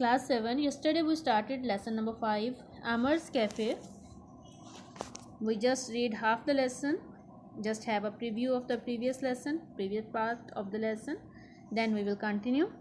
Class 7. Yesterday we started lesson number 5, Amar's Cafe. We just read half the lesson, just have a preview of the previous lesson, previous part of the lesson. Then we will continue.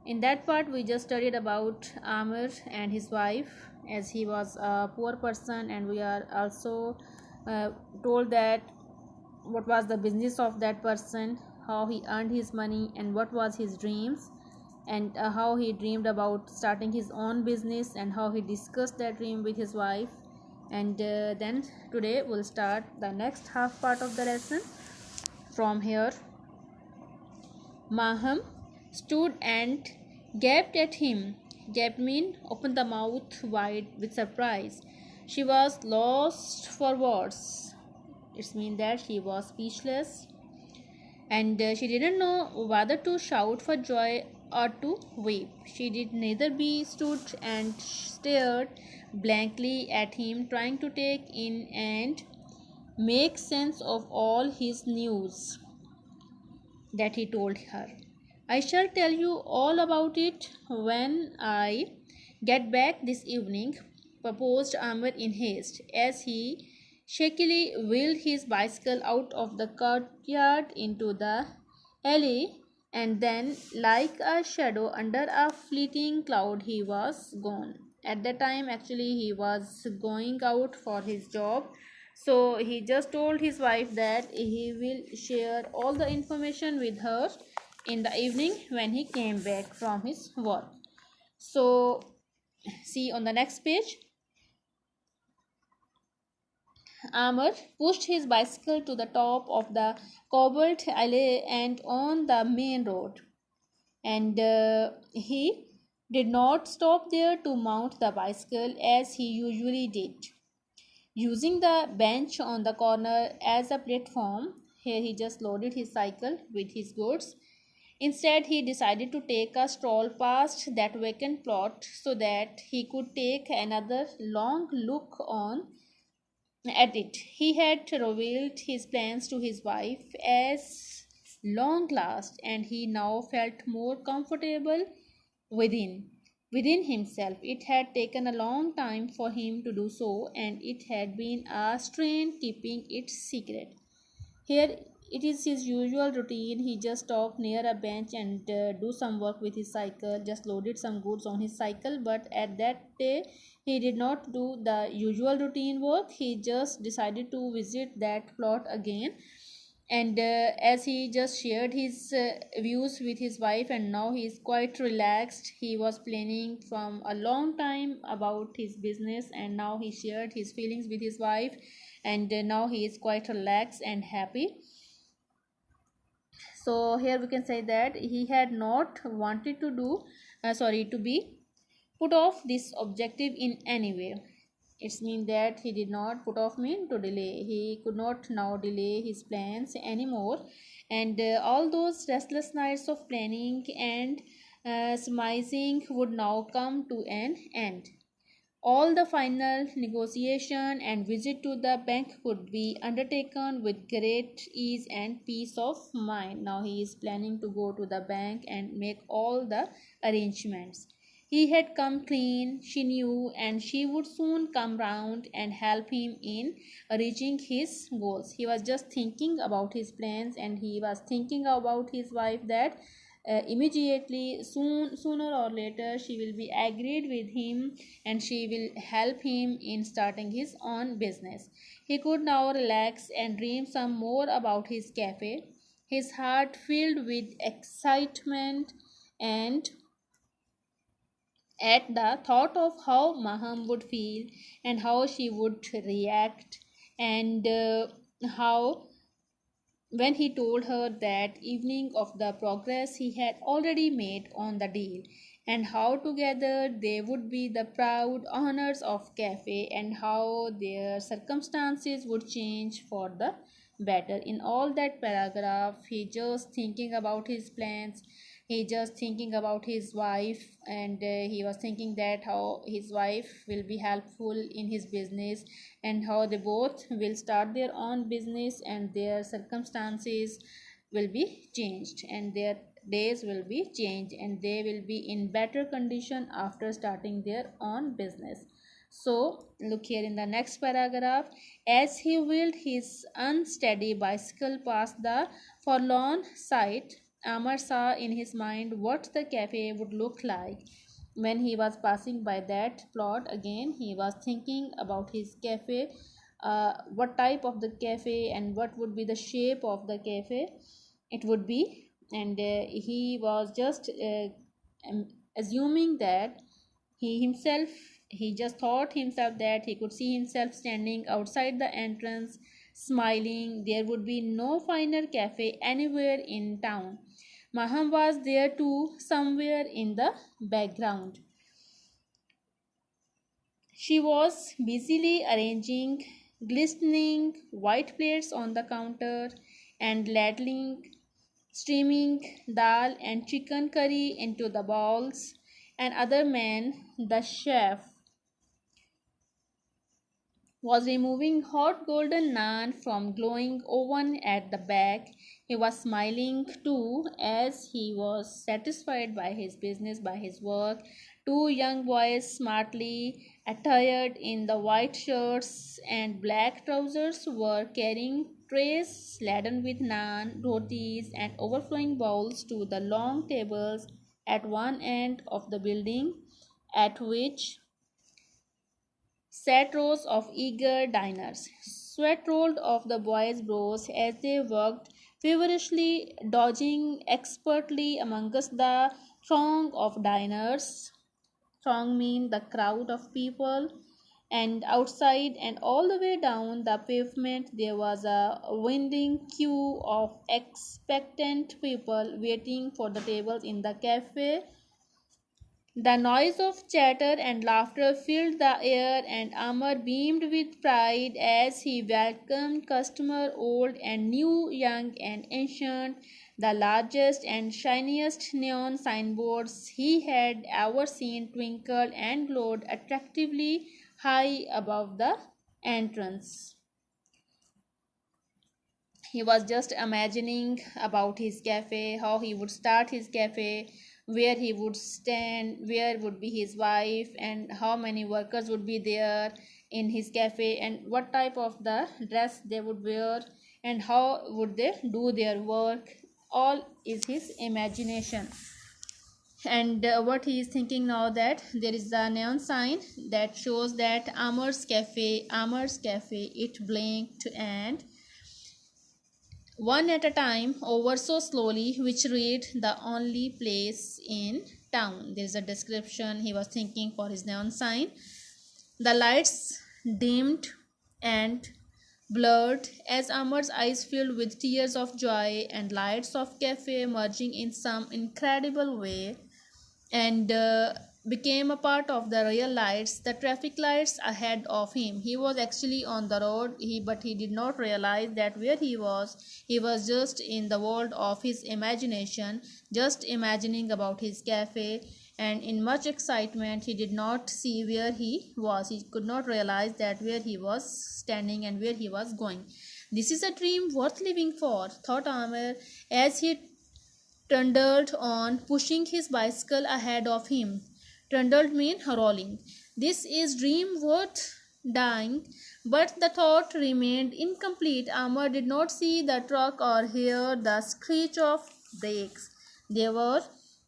In that part we just studied about Amar and his wife, as he was a poor person, and we are also told that what was the business of that person, how he earned his money, and what was his dreams, and how he dreamed about starting his own business, and how he discussed that dream with his wife. And then today we'll start the next half part of the lesson from here. Maham stood and gaped at him. Gaped mean opened the mouth wide with surprise. She was lost for words. It means that she was speechless, and she didn't know whether to shout for joy or to weep. She did neither. Be stood and stared blankly at him, trying to take in and make sense of all his news that he told her. I shall tell you all about it when I get back this evening, proposed Amr in haste, as he shakily wheeled his bicycle out of the courtyard into the alley, and then, like a shadow under a fleeting cloud, he was gone. At that time, actually, he was going out for his job, so he just told his wife that he will share all the information with her in the evening when he came back from his work. So see on the next page. Amar pushed his bicycle to the top of the cobbled alley and on the main road, and he did not stop there to mount the bicycle as he usually did, using the bench on the corner as a platform. Here he just loaded his cycle with his goods. Instead, he decided to take a stroll past that vacant plot so that he could take another long look on at it. He had revealed his plans to his wife as long last, and he now felt more comfortable within himself. It had taken a long time for him to do so, and it had been a strain keeping it secret. Here it is his usual routine. He just stopped near a bench and do some work with his cycle, just loaded some goods on his cycle. But at that day, he did not do the usual routine work. He just decided to visit that plot again. And as he just shared his views with his wife, and now he is quite relaxed. He was planning from a long time about his business, and now he shared his feelings with his wife, and now he is quite relaxed and happy. So here we can say that he had not wanted to to be put off this objective in any way. It means that he did not put off mean to delay. He could not now delay his plans anymore, and all those restless nights of planning and surmising would now come to an end. All the final negotiation and visit to the bank could be undertaken with great ease and peace of mind. Now he is planning to go to the bank and make all the arrangements. He had come clean, she knew, and she would soon come round and help him in reaching his goals. He was just thinking about his plans, and he was thinking about his wife, that immediately sooner or later she will be agreed with him, and she will help him in starting his own business. He could now relax and dream some more about his cafe, his heart filled with excitement and at the thought of how Maham would feel and how she would react, and how when he told her that evening of the progress he had already made on the deal, and how together they would be the proud owners of cafe, and how their circumstances would change for the better. In all that paragraph, he just thinking about his plans, he just thinking about his wife, and he was thinking that how his wife will be helpful in his business, and how they both will start their own business, and their circumstances will be changed, and their days will be changed and they will be in better condition after starting their own business. So look here in the next paragraph. As he wheeled his unsteady bicycle past the forlorn sight, Amar saw in his mind what the cafe would look like. When he was passing by that plot again, he was thinking about his cafe, what type of the cafe and what would be the shape of the cafe it would be. And he was just um, assuming that he just thought himself that he could see himself standing outside the entrance smiling. There would be no finer cafe anywhere in town. Maham was there too, somewhere in the background. She was busily arranging glistening white plates on the counter and ladling steaming dal and chicken curry into the bowls. And other man, the chef, was removing hot golden naan from glowing oven at the back. He was smiling too as he was satisfied by his business, by his work. Two young boys, smartly attired in the white shirts and black trousers, were carrying trays laden with naan, rotis, and overflowing bowls to the long tables at one end of the building, at which sat rows of eager diners. Sweat rolled off the boys' brows as they worked feverishly, dodging expertly amongst the throng of diners. Throng mean the crowd of people. And outside and all the way down the pavement there was a winding queue of expectant people waiting for the tables in the cafe. The noise of chatter and laughter filled the air, and Amar beamed with pride as he welcomed customer old and new, young and ancient. The largest and shiniest neon signboards he had ever seen twinkled and glowed attractively high above the entrance. He was just imagining about his cafe, how he would start his cafe, where he would stand, where would be his wife, and how many workers would be there in his cafe, and what type of the dress they would wear, and how would they do their work. All is his imagination. And what he is thinking now, that there is a neon sign that shows that Amar's Cafe. It blinked and one at a time over so slowly, which read the only place in town. There is a description he was thinking for his neon sign. The lights dimmed and blurred as Amar's eyes filled with tears of joy, and lights of cafe merging in some incredible way and became a part of the real lights, the traffic lights ahead of him. He was actually on the road, but he did not realize that where he was. He was just in the world of his imagination, just imagining about his cafe, and in much excitement he did not see where he was. He could not realize that where he was standing and where he was going. This is a dream worth living for, thought Amir as he trundled on, pushing his bicycle ahead of him. Trundled mean rolling. This is dream worth dying, but the thought remained incomplete. Amar did not see the truck or hear the screech of brakes. There were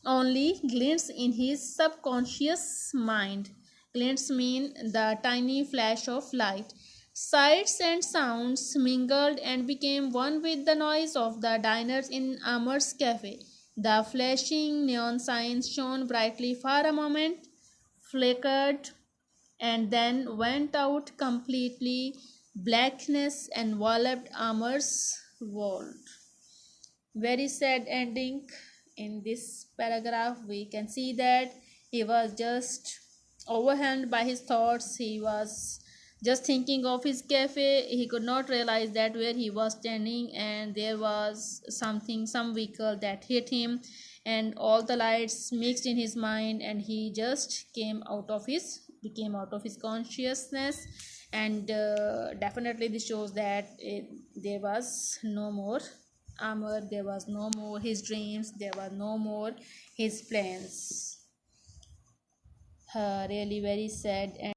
only glints in his subconscious mind. Glints mean the tiny flash of light. Sights and sounds mingled and became one with the noise of the diners in Amar's cafe. The flashing neon signs shone brightly for a moment, flickered, and then went out completely. Blackness enveloped Amar's world. Very sad ending. In this paragraph we can see that he was just overwhelmed by his thoughts. He was just thinking of his cafe. He could not realize that where he was standing and there was some vehicle that hit him, and all the lights mixed in his mind, and he just became out of his consciousness. And definitely this shows that there was no more Amar. There was no more his dreams. There was no more his plans. Really very sad. And